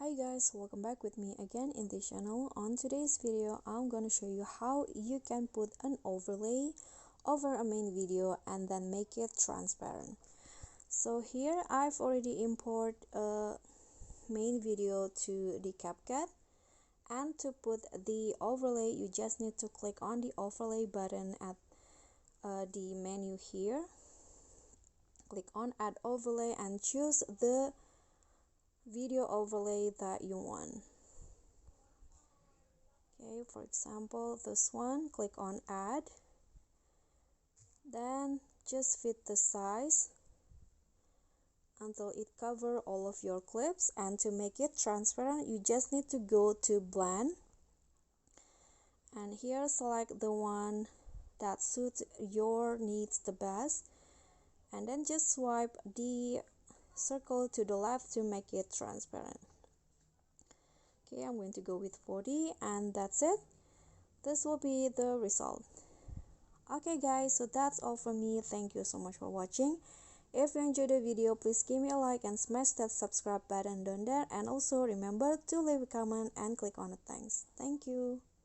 Hi guys, welcome back with me again in this channel. On today's video, I'm gonna show you how you can put an overlay over a main video and then make it transparent. So here I've already imported a main video to the CapCut, and to put the overlay you just need to click on the overlay button at the menu here. Click on add overlay and choose the video overlay that you want. Okay, for example this one, click on add, then just fit the size until it cover all of your clips. And to make it transparent, you just need to go to blend, and here select the one that suits your needs the best, and then just swipe the circle to the left to make it transparent. Okay, I'm going to go with 40, and that's it. This will be the result. Okay guys, so that's all from me. Thank you so much for watching. If you enjoyed the video, please give me a like and smash that subscribe button down there, and also remember to leave a comment and click on the thanks. Thank you.